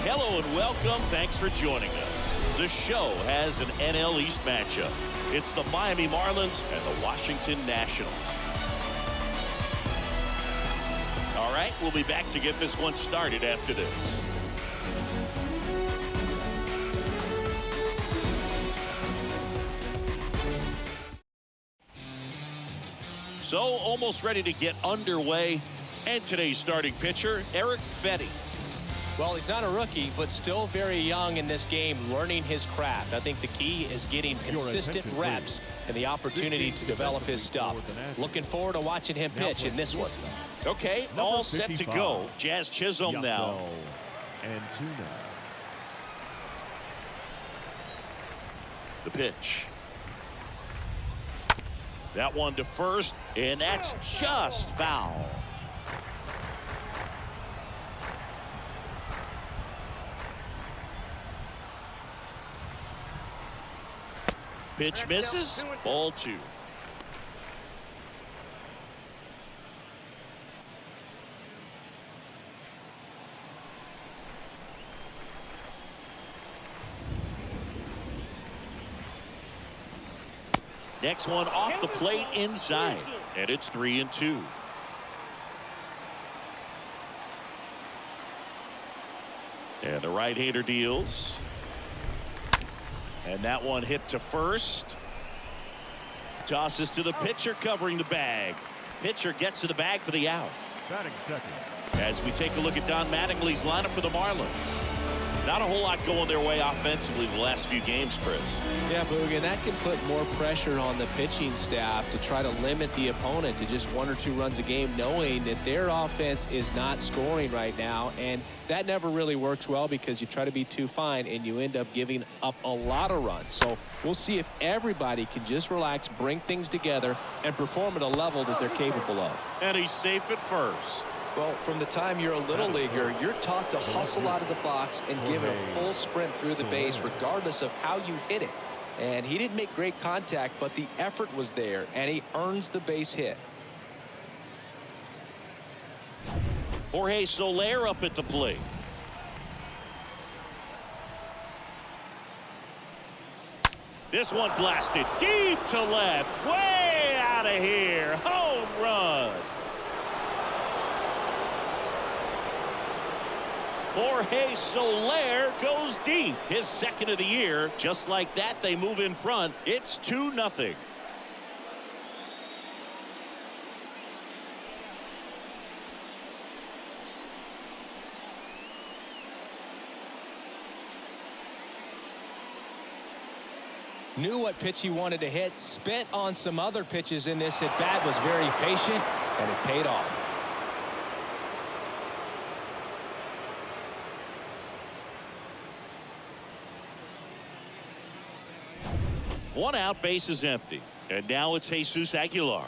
Hello and welcome. Thanks for joining us. The show has an NL East matchup. It's the Miami Marlins and the Washington Nationals. All right, we'll be back to get this one started after this. So almost ready to get underway. And today's starting pitcher, Eric Fetty. Well, he's not a rookie, but still very young in this game, learning his craft. I think the key is getting consistent reps and the opportunity to develop his stuff. Looking forward to watching him pitch in this one. Okay, all set to go. Jazz Chisholm now. And the pitch. That one to first, and that's just foul. Pitch misses. Ball 2. Next one off the plate inside, and it's 3-2. And the right-hander deals. And that one hit to first. Tosses to the pitcher covering the bag. Pitcher gets to the bag for the out. batting second. As we take a look at Don Mattingly's lineup for the Marlins. Not a whole lot going their way offensively the last few games, Chris. Yeah, Boog, and that can put more pressure on the pitching staff to try to limit the opponent to just 1 or 2 runs a game, knowing that their offense is not scoring right now. And that never really works well because you try to be too fine and you end up giving up a lot of runs. So we'll see if everybody can just relax, bring things together, and perform at a level that they're capable of. And he's safe at first. Well, from the time you're a little leaguer, you're taught to hustle out of the box and give it a full sprint through the base regardless of how you hit it. And he didn't make great contact, but the effort was there, and he earns the base hit. Jorge Solaire up at the plate. This one blasted deep to left. Way out of here. Home run. Jorge Solaire goes deep. His second of the year. Just like that, they move in front. It's 2-0. Knew what pitch he wanted to hit, spent on some other pitches in this at-bat, was very patient, and it paid off. One out, base is empty. And now it's Jesus Aguilar.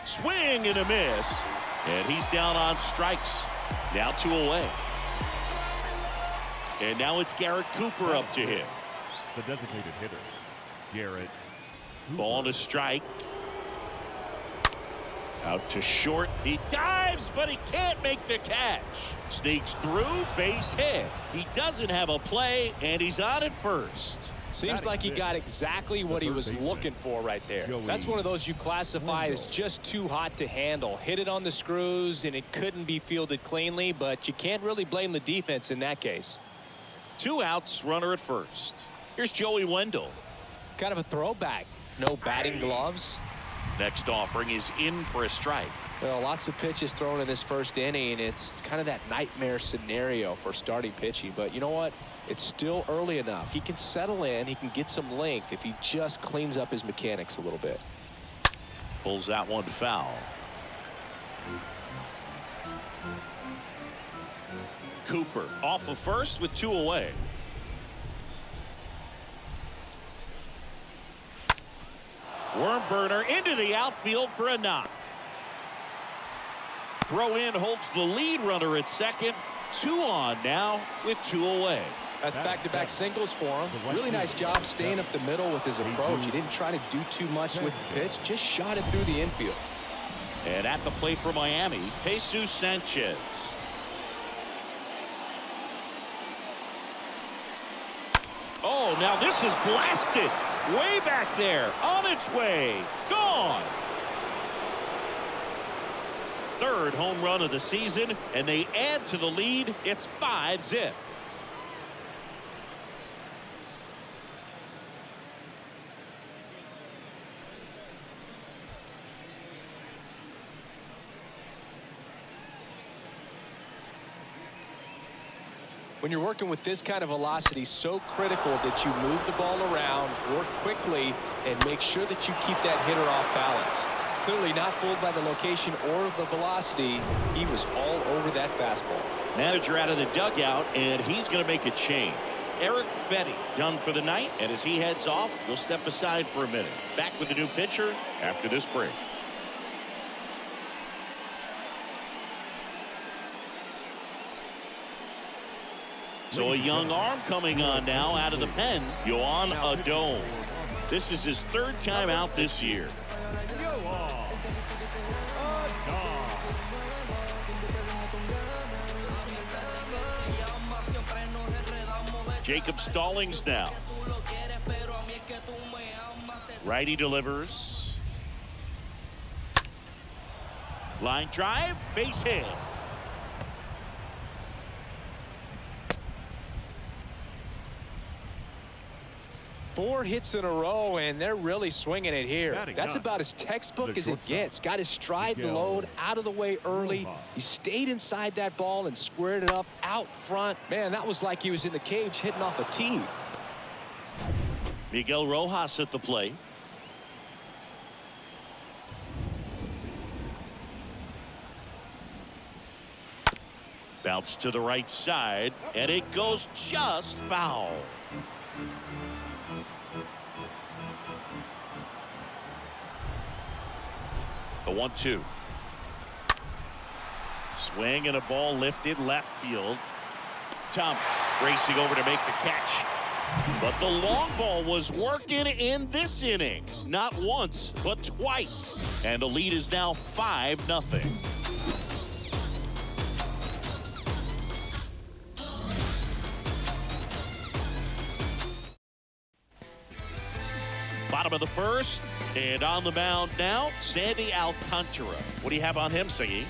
Swing and a miss. And he's down on strikes. Now 2 away. And now it's Garrett Cooper up to hit. The designated hitter, Garrett Cooper. Ball to strike. Out to short. He dives, but he can't make the catch. Sneaks through, base hit. He doesn't have a play, and he's on at first. Seems like he got exactly what he was looking for right there. That's one of those you classify as just too hot to handle. Hit it on the screws, and it couldn't be fielded cleanly, but you can't really blame the defense in that case. 2 outs, runner at first. Here's Joey Wendell. Kind of a throwback. No batting gloves. Next offering is in for a strike. Well, lots of pitches thrown in this first inning. It's kind of that nightmare scenario for starting pitching. But you know what? It's still early enough. He can settle in. He can get some length if he just cleans up his mechanics a little bit. Pulls that one foul. Cooper off of first with 2 away. Worm burner into the outfield for a knock. Throw in holds the lead runner at second. 2 on now with 2 away. That's back-to-back singles for him. Really nice job staying up the middle with his approach. He didn't try to do too much with the pitch, just shot it through the infield. And at the plate for Miami, Jesus Sanchez. Oh, now this is blasted. Way back there. On its way. Gone. Third home run of the season, and they add to the lead. It's 5-zip. When you're working with this kind of velocity, so critical that you move the ball around, work quickly, and make sure that you keep that hitter off balance. Clearly not fooled by the location or the velocity. He was all over that fastball. Manager out of the dugout, and he's going to make a change. Eric Fetty done for the night, and as he heads off, he'll step aside for a minute. Back with the new pitcher after this break. So a young arm coming on now out of the pen, Yohan Adon. This is his third time out this year. Jacob Stallings now. Righty delivers. Line drive, base hit. Four hits in a row, and they're really swinging it here. Batting That's up. about as textbook The as it shortstop, gets. Got his stride Miguel load out of the way early. Rojas. He stayed inside that ball and squared it up out front. Man, that was like he was in the cage hitting off a tee. Miguel Rojas at the plate. Bounce to the right side, and it goes just foul. The 1-2. Swing and a ball lifted left field. Thomas racing over to make the catch. But the long ball was working in this inning. Not once, but twice. And the lead is now 5-0. Bottom of the first, and on the mound now, Sandy Alcantara. What do you have on him, Siggy?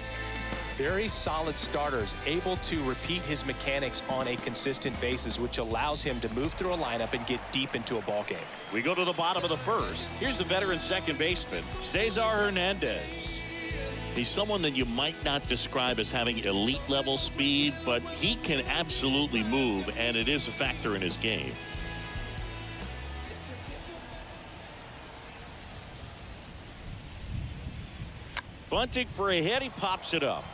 Very solid starters, able to repeat his mechanics on a consistent basis, which allows him to move through a lineup and get deep into a ball game. We go to the bottom of the first. Here's the veteran second baseman, Cesar Hernandez. He's someone that you might not describe as having elite level speed, but he can absolutely move, and it is a factor in his game. Bunting for a hit, he pops it up.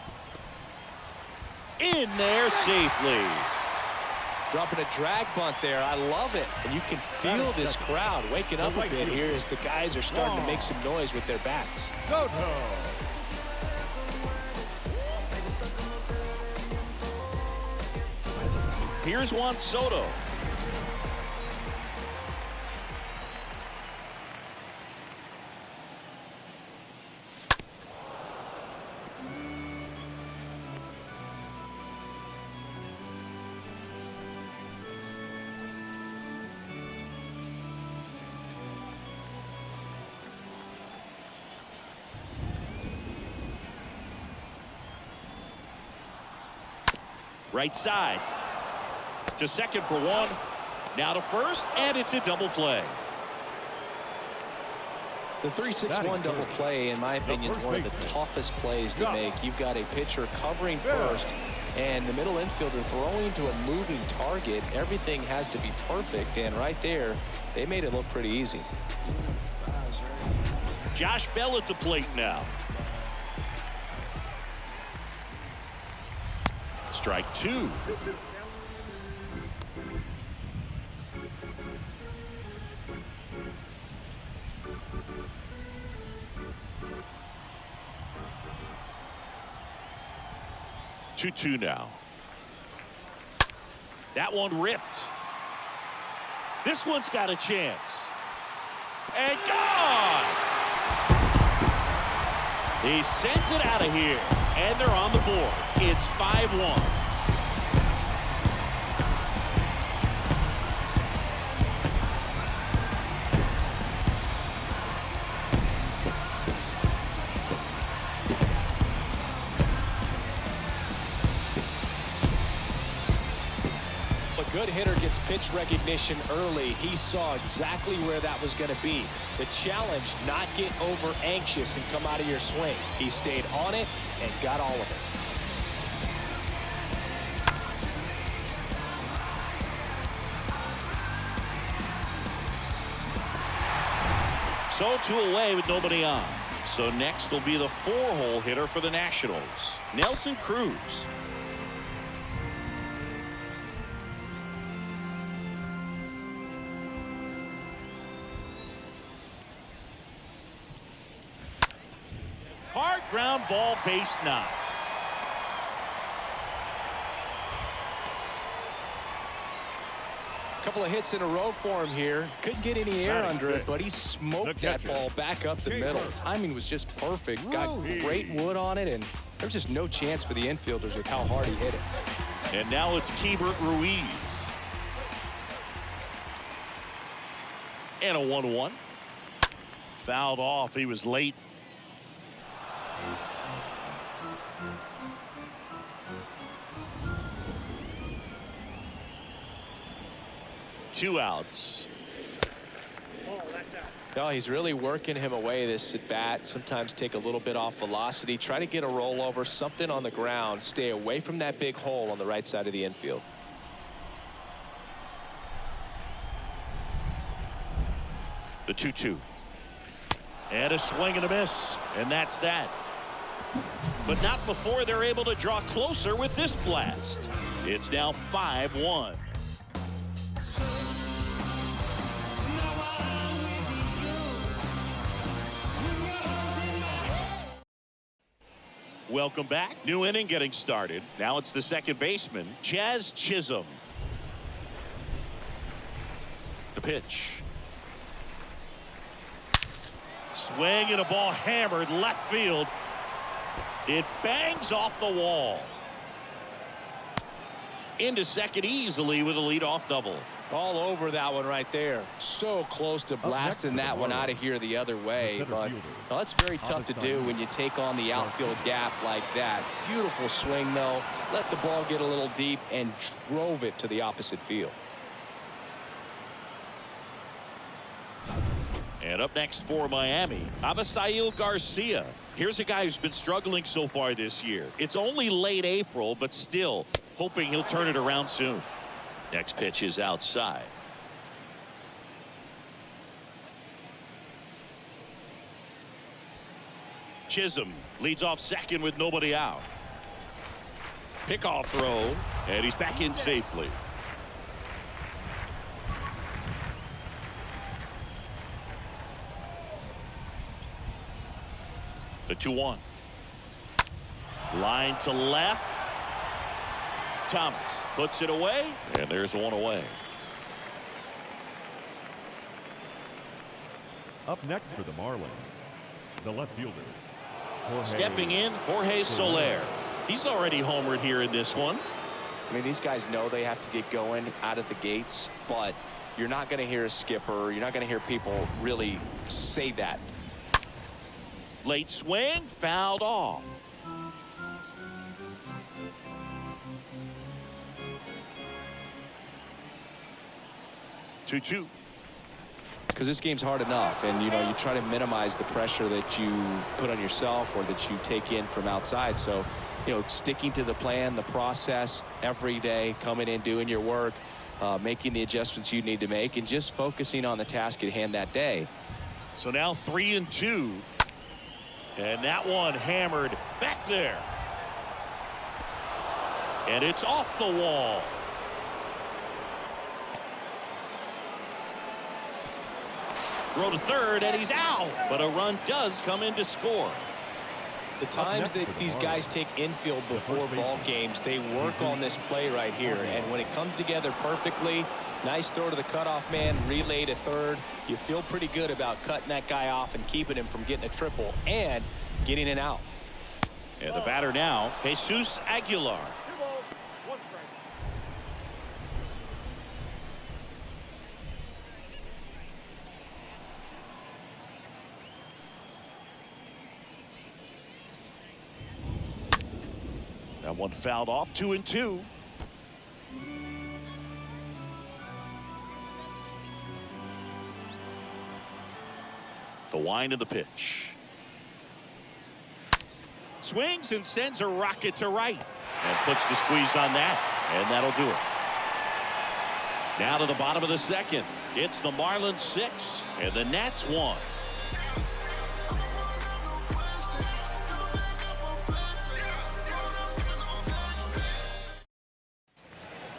In there safely. Dropping a drag bunt there. I love it. And you can feel this crowd waking up a bit here as the guys are starting to make some noise with their bats. Here's Juan Soto. Right side to second for one. Now to first, and it's a double play. The 3-6-1 double play, in my opinion, is one of the toughest plays to make. You've got a pitcher covering first, and the middle infielder throwing to a moving target. Everything has to be perfect, and right there, they made it look pretty easy. Josh Bell at the plate now. Strike two. Two now. That one ripped. This one's got a chance. And gone! He sends it out of here, and they're on the board. It's 5-1. a good hitter gets pitch recognition early. He saw exactly where that was going to be. The challenge, not get over anxious and come out of your swing. He stayed on it and got all of it. So 2 away with nobody on. So next will be the 4-hole hitter for the Nationals, Nelson Cruz. Hard ground ball, base knock. Couple of hits in a row for him here. Couldn't get any air under it, but he smoked that ball back up the middle. Timing was just perfect. Got great wood on it, and there's just no chance for the infielders with how hard he hit it. And now it's Keibert Ruiz. And a 1-1. Fouled off. He was late. Two outs. No, he's really working him away, this at bat. Sometimes take a little bit off velocity. Try to get a rollover, something on the ground. Stay away from that big hole on the right side of the infield. The 2-2. And a swing and a miss. And that's that. But not before they're able to draw closer with this blast. It's now 5-1. Welcome back. New inning getting started. Now it's the second baseman, Jazz Chisholm. The pitch. Swing and a ball hammered left field. It bangs off the wall. Into second easily with a leadoff double. All over that one right there. So close to blasting that one out of here the other way. But well, that's very tough to do when you take on the outfield gap like that. Beautiful swing, though. Let the ball get a little deep and drove it to the opposite field. And up next for Miami, Avisail Garcia. Here's a guy who's been struggling so far this year. It's only late April, but still hoping he'll turn it around soon. Next pitch is outside. Chisholm leads off second with nobody out. Pickoff throw, and he's back in safely. The 2-1. Line to left. Thomas puts it away, and there's one away. Up next for the Marlins, the left fielder, Jorge Stepping in, Jorge Solaire. He's already homered here in this one. I mean, these guys know they have to get going out of the gates, but you're not going to hear a skipper. You're not going to hear people really say that. Late swing, fouled off. Two. Because this game's hard enough, and you try to minimize the pressure that you put on yourself or that you take in from outside. So sticking to the plan, the process every day, coming in, doing your work, making the adjustments you need to make, and just focusing on the task at hand that day. So now 3-2, and that one hammered back there, and it's off the wall. Throw to third, and he's out. But a run does come in to score. The times that these guys take infield before ball games, they work on this play right here. And when it comes together perfectly, nice throw to the cutoff man, relay to third. You feel pretty good about cutting that guy off and keeping him from getting a triple and getting it out. And the batter now, Jesus Aguilar. That one fouled off. 2-2. The wind of the pitch. Swings and sends a rocket to right. And puts the squeeze on that. And that'll do it. Now to the bottom of the second. It's the Marlins 6 and the Nats 1.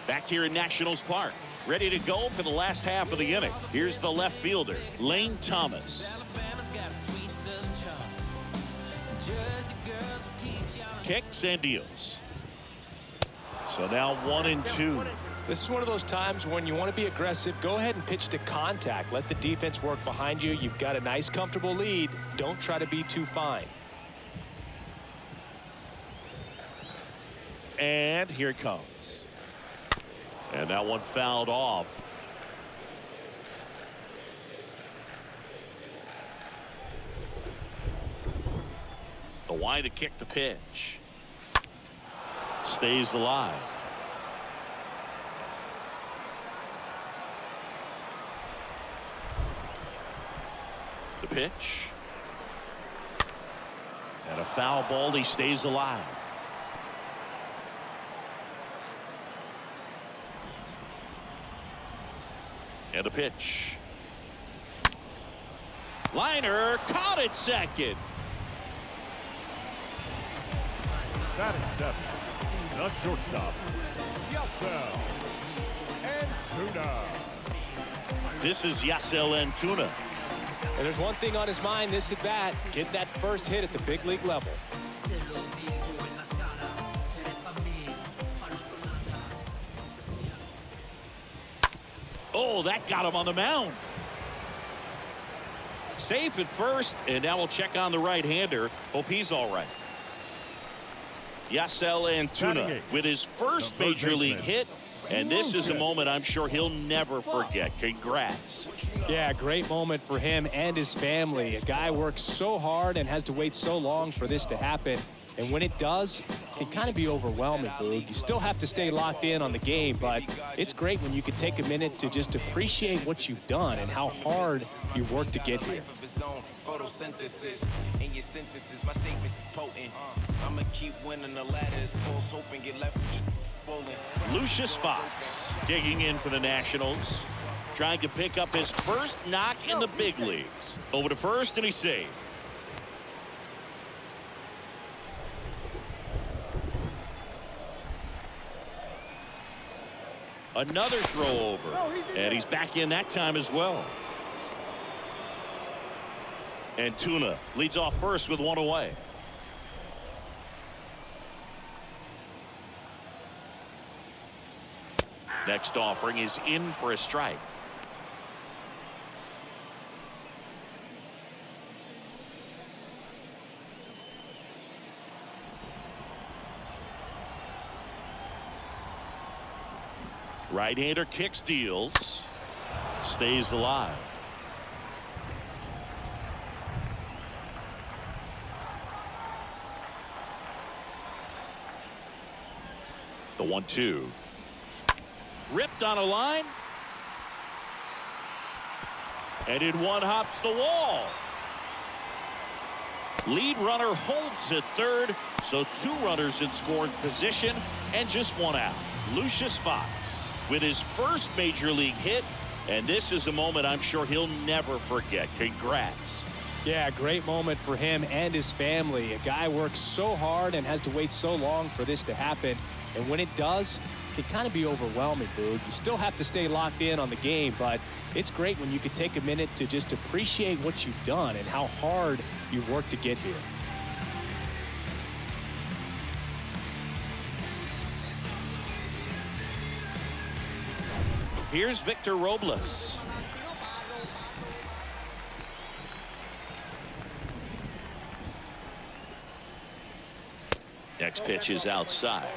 Back here in Nationals Park. Ready to go for the last half of the inning. Here's the left fielder, Lane Thomas. Kicks and deals. So now 1-2. This is one of those times when you want to be aggressive. Go ahead and pitch to contact. Let the defense work behind you. You've got a nice, comfortable lead. Don't try to be too fine. And here it comes. And that one fouled off. The wide to kick the pitch. Stays alive. The pitch. And a foul ball. He stays alive. And a pitch. Liner caught at second. Batting seventh, the shortstop, Yasel Antuna. This is Yasel Antuna. And there's one thing on his mind this at bat. Get that first hit at the big league level. Oh, that got him on the mound. Safe at first, and now we'll check on the right-hander. Hope he's all right. Yasel Antuna with his first major league hit, and this is a moment I'm sure he'll never forget. Congrats. Yeah, great moment for him and his family. A guy works so hard and has to wait so long for this to happen. And when it does, it can kind of be overwhelming, Boog. You still have to stay locked in on the game, but it's great when you can take a minute to just appreciate what you've done and how hard you worked to get here. Photosynthesis in your synthesis, my statements is potent. I'ma keep winning the ladders, false hope and get left with Lucius Fox digging in for the Nationals, trying to pick up his first knock in the big leagues. Over to first, and he's saved. Another throw over, and he's back in that time as well. Antuna leads off first with one away. Next offering is in for a strike. Right-hander kicks, deals, stays alive. The 1-2. Ripped on a line. And in one hops the wall. Lead runner holds at third, so two runners in scoring position and just one out. Lucius Fox with his first major league hit, and this is a moment I'm sure he'll never forget. Congrats. Yeah, great moment for him and his family. A guy works so hard and has to wait so long for this to happen. And when it does, it can kind of be overwhelming, Boog. You still have to stay locked in on the game, but it's great when you can take a minute to just appreciate what you've done and how hard you've worked to get here. Here's Victor Robles. Next pitch is outside.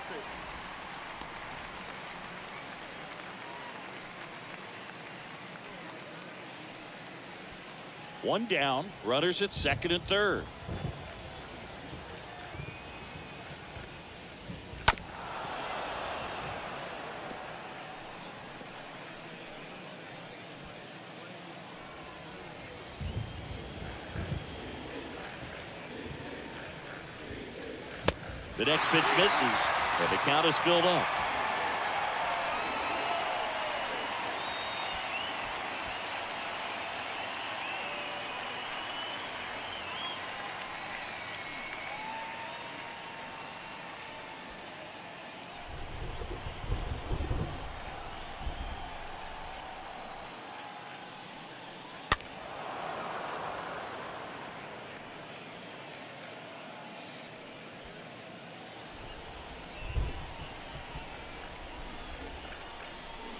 One down, runners at second and third. The next pitch misses, and the count is filled up.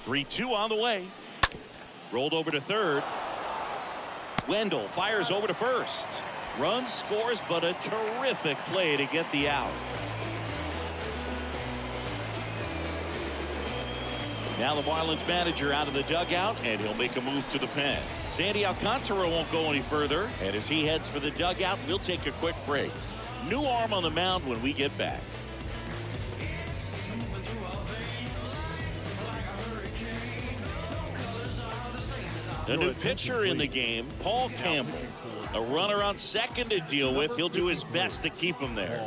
Three-two on the way. Rolled over to third. Wendell fires over to first. Run scores, but a terrific play to get the out. Now the Marlins manager out of the dugout, and he'll make a move to the pen. Sandy Alcantara won't go any further, and as he heads for the dugout, we'll take a quick break. New arm on the mound when we get back. The new pitcher in the game, Paul Campbell. A runner on second to deal with. He'll do his best to keep him there.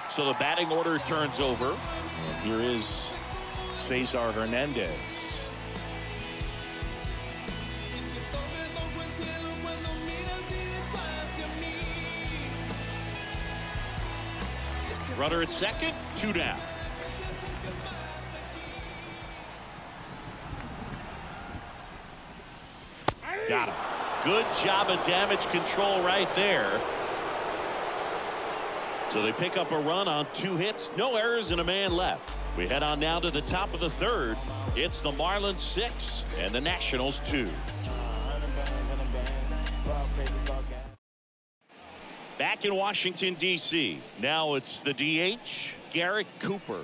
So the batting order turns over. And here is Cesar Hernandez. Runner at second, 2 down. Got him. Good job of damage control right there. So they pick up a run on 2 hits, no errors, and a man left. We head on now to the top of the third. It's the Marlins 6 and the Nationals 2. Back in Washington, D.C. Now it's the DH, Garrett Cooper.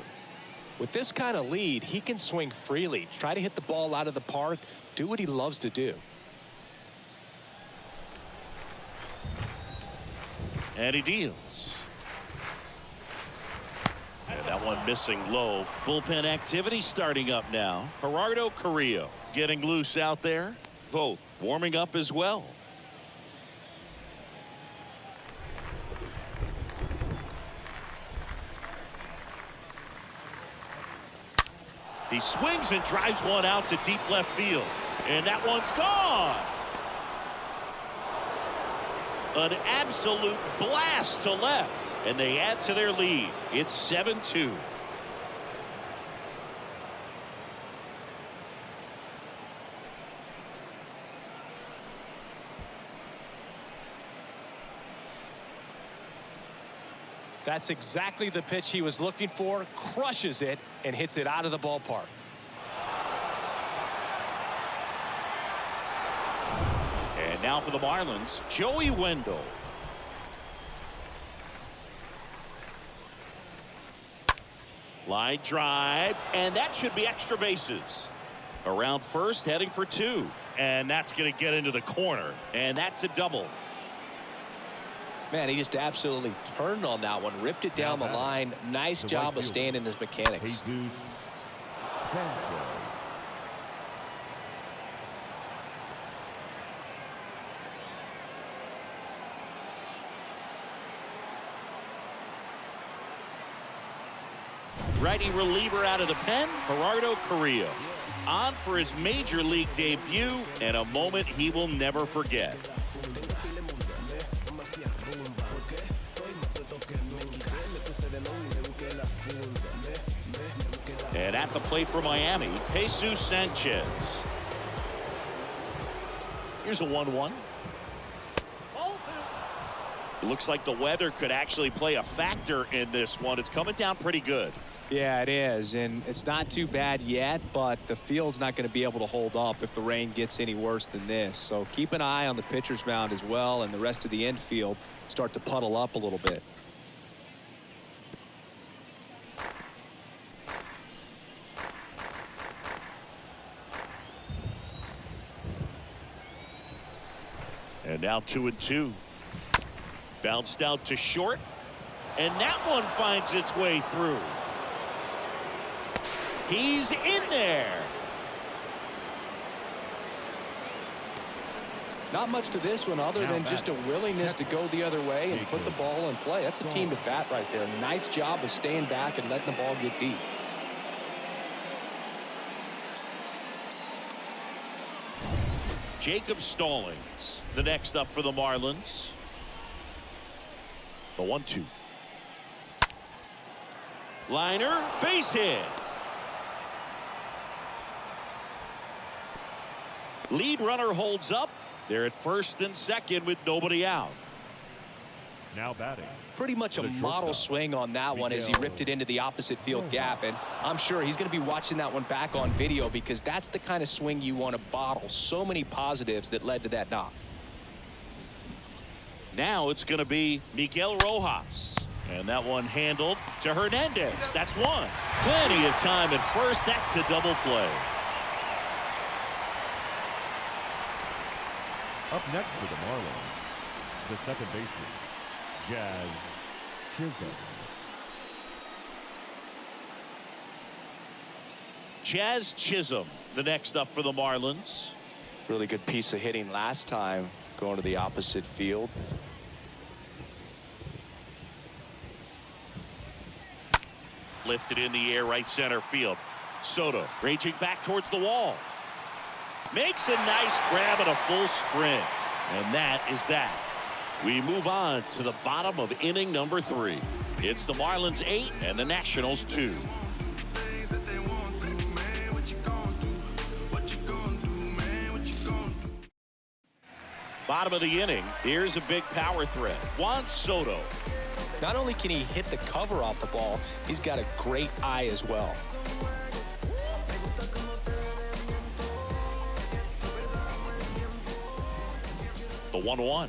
With this kind of lead, he can swing freely, try to hit the ball out of the park, do what he loves to do. And he deals. And that one missing low. Bullpen activity starting up now. Gerardo Carrillo getting loose out there. Both warming up as well. He swings and drives one out to deep left field. And that one's gone. An absolute blast to left. And they add to their lead. It's 7-2. That's exactly the pitch he was looking for. Crushes it and hits it out of the ballpark. And now for the Marlins, Joey Wendell. Line drive, and that should be extra bases. Around first, heading for 2. And that's going to get into the corner. And that's a double. Man, he just absolutely turned on that one, ripped it down the line. Nice job of staying in his mechanics. Jesus Sanchez. Righty reliever out of the pen, Gerardo Carrillo. On for his major league debut, and a moment he will never forget. And at the plate for Miami, Jesus Sanchez. Here's a 1-1. It looks like the weather could actually play a factor in this one. It's coming down pretty good. Yeah, it is, and it's not too bad yet, but the field's not going to be able to hold up if the rain gets any worse than this. So keep an eye on the pitcher's mound as well, and the rest of the infield start to puddle up a little bit. And now 2-2. Bounced out to short, and that one finds its way through. He's in there. Not much to this one other than just a willingness to go the other way and put the ball in play. That's a team to bat right there. Nice job of staying back and letting the ball get deep. Jacob Stallings, the next up for the Marlins. The 1-2. Liner, base hit. Lead runner holds up. They're at first and second with nobody out. Now batting. Pretty much a model swing on that one as he ripped it into the opposite field gap, and I'm sure he's going to be watching that one back on video because that's the kind of swing you want to bottle. So many positives that led to that knock. Now it's going to be Miguel Rojas, and that one handled to Hernandez. That's one. Plenty of time at first. That's a double play. Up next for the Marlins, the second baseman, Jazz Chisholm. Jazz Chisholm, the next up for the Marlins. Really good piece of hitting last time going to the opposite field. Lifted in the air, right center field. Soto raging back towards the wall. Makes a nice grab and a full sprint. And that is that. We move on to the bottom of inning number 3. It's the Marlins 8 and the Nationals 2. Bottom of the inning. Here's a big power threat. Juan Soto. Not only can he hit the cover off the ball, he's got a great eye as well. The 1-1.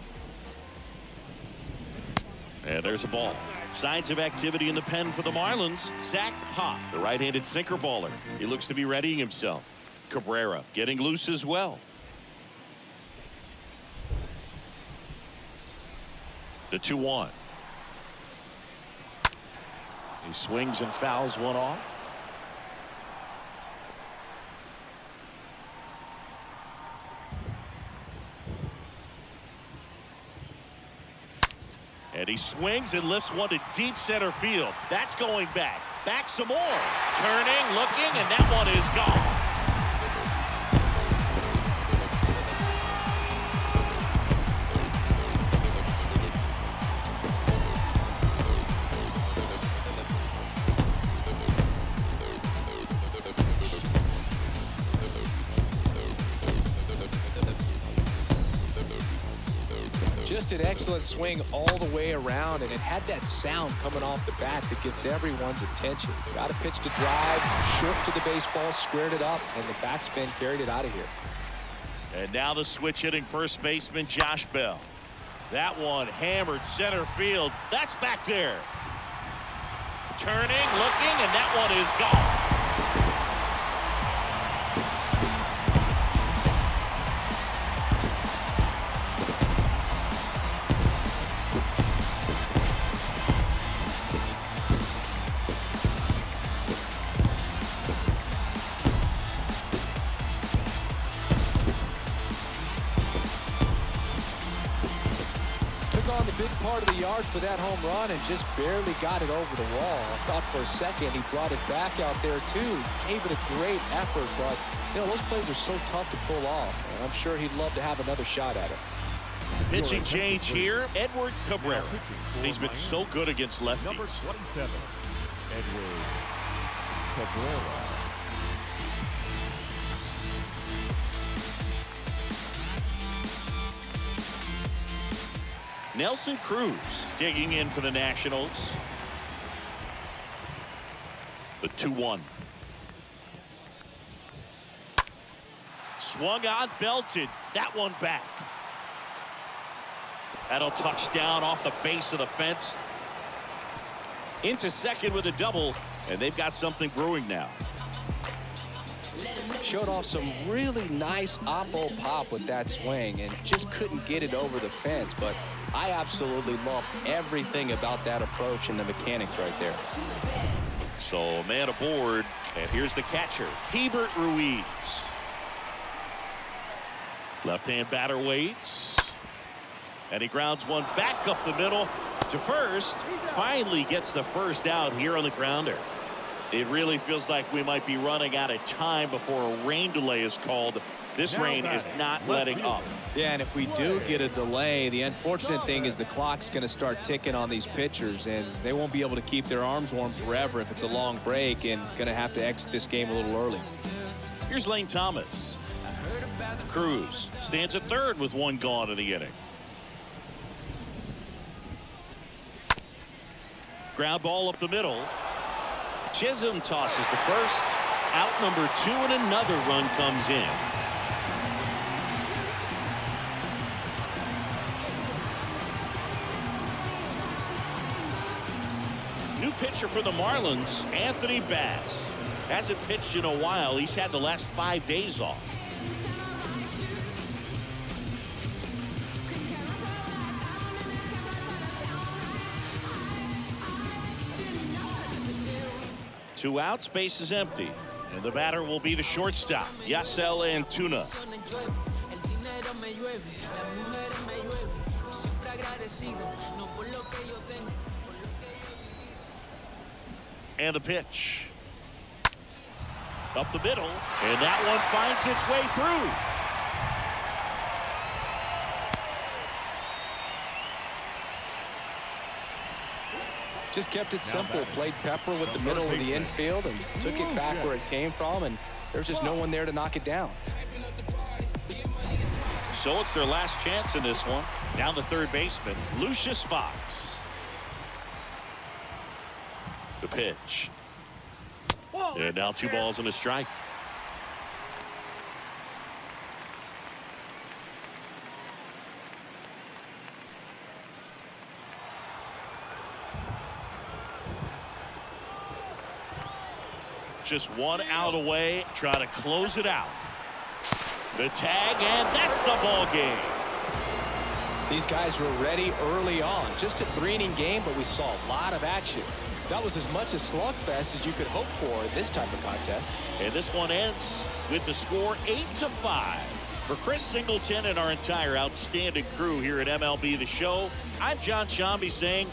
And there's a ball. Signs of activity in the pen for the Marlins. Zach Pop, the right-handed sinker baller. He looks to be readying himself. Cabrera getting loose as well. The 2-1. He swings and fouls one off. And he swings and lifts one to deep center field. That's going back. Back some more. Turning, looking, and that one is gone. Just an excellent swing all the way around, and it had that sound coming off the bat that gets everyone's attention. Got a pitch to drive, short to the baseball, squared it up, and the backspin carried it out of here. And now the switch hitting first baseman Josh Bell. That one hammered center field. That's back there. Turning, looking, and that one is gone. On the big part of the yard for that home run and just barely got it over the wall. I thought for a second he brought it back out there too. Gave it a great effort, but you know those plays are so tough to pull off, and I'm sure he'd love to have another shot at it. Pitching change here, Edward Cabrera. He's been so good against lefties. Number 27, Edward Cabrera. Nelson Cruz digging in for the Nationals. The 2-1. Swung on, belted. That one back. That'll touch down off the base of the fence. Into second with a double, and they've got something brewing now. Showed off some really nice oppo pop with that swing and just couldn't get it over the fence, but I absolutely love everything about that approach and the mechanics right there. So man aboard, and here's the catcher, Hebert Ruiz. Left-hand batter waits. And he grounds one back up the middle to first. Finally gets the first out here on the grounder. It really feels like we might be running out of time before a rain delay is called. This rain is not letting up. Yeah, and if we do get a delay, the unfortunate thing is the clock's going to start ticking on these pitchers, and they won't be able to keep their arms warm forever if it's a long break, and going to have to exit this game a little early. Here's Lane Thomas. Cruz stands at third with one gone in the inning. Ground ball up the middle. Chisholm tosses to first. Out number 2, and another run comes in. New pitcher for the Marlins, Anthony Bass. Hasn't pitched in a while. He's had the last 5 days off. Two outs, base is empty. And the batter will be the shortstop, Yasel Antuna. And the pitch. Up the middle, and that one finds its way through. Just kept it simple. Played pepper with the middle of the infield and took it back where it came from, and there's just no one there to knock it down. So it's their last chance in this one. Down the third baseman, Lucius Fox. The pitch. And now 2 balls and a strike. Just 1 out away, try to close it out. The tag, and that's the ball game. These guys were ready early on. Just a 3-inning game, but we saw a lot of action. That was as much a slugfest as you could hope for in this type of contest. And this one ends with the score 8-5. For Chris Singleton and our entire outstanding crew here at MLB The Show, I'm John Shambi saying